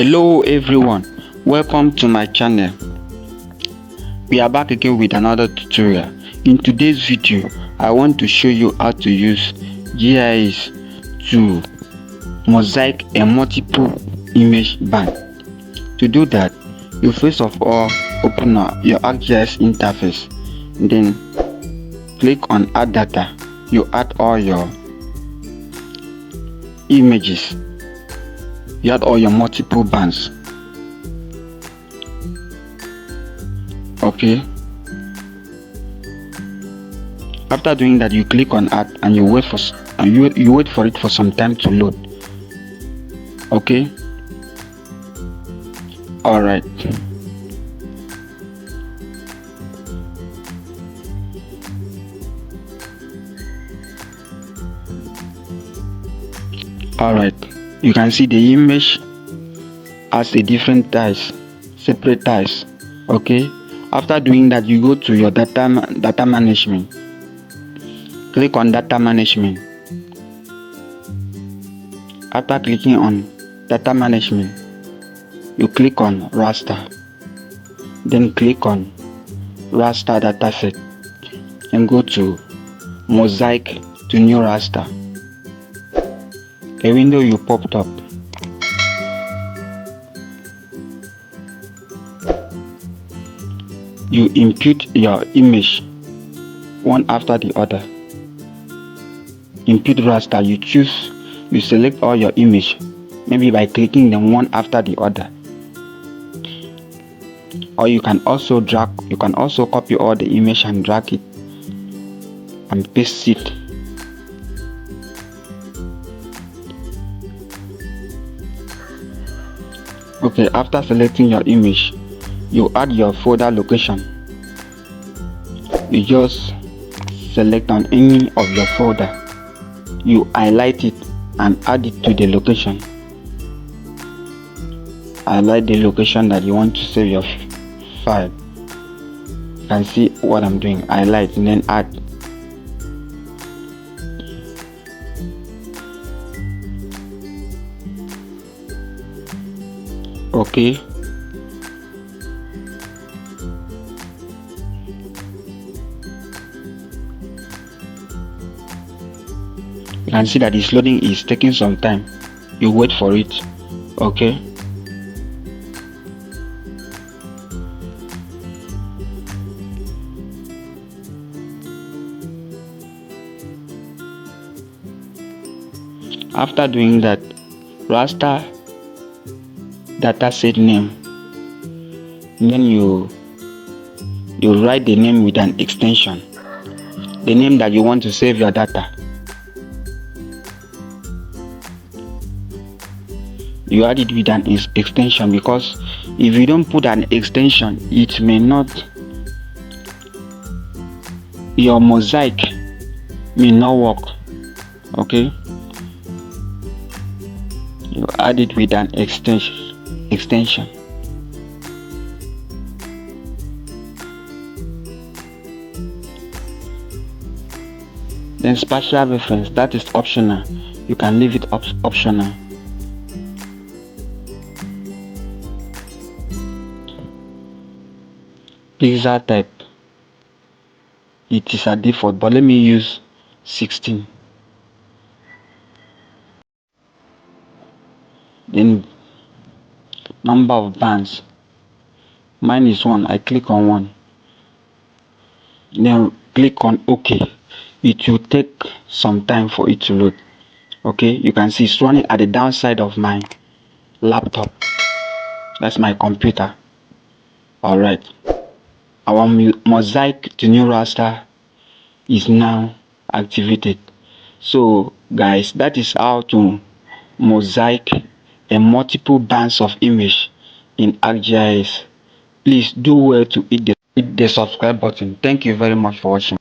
Hello everyone, welcome to my channel. We are back again with another tutorial. In today's video, I want to show you how to use GIS to mosaic a multiple image band. To do that, you first of all open your ArcGIS interface, then click on add data. You add all your images. You add all your multiple bands. Okay. After doing that, you click on add and you wait for it for some time to load. Okay. All right. All right. You can see the image has a different tiles, separate tiles. Okay. After doing that, you go to your data management. Click on data management. After clicking on data management, you click on Raster. Then click on Raster Dataset and go to Mosaic to new Raster. A window you popped up. You input your image one after the other. Input raster, you select all your image, maybe by clicking them one after the other. Or you can also copy all the image and drag it and paste it. Okay, after selecting your image, you add your folder location. You just select on any of your folder. You highlight it and add it to the location. Highlight the location that you want to save your file. You can see what I'm doing. Highlight and then add. Okay. You can see that this loading is taking some time. You wait for it. Okay. After doing that, raster dataset name, and then you write the name with an extension, the name that you want to save your data. You add it with an extension, because if you don't put an extension, it may not, your mosaic may not work. Okay, you add it with an extension. Then spatial reference, that is optional. You can leave it optional. Pixel type, it is a default, but let me use 16. Then number of bands, mine is 1. I click on 1. Then click on OK. It will take some time for it to load. Okay, you can see it's running at the downside of my laptop. That's my computer. All right, our mosaic to new raster is now activated. So guys, that is how to mosaic a multiple bands of image in ArcGIS. Please do well to hit the subscribe button. Thank you very much for watching.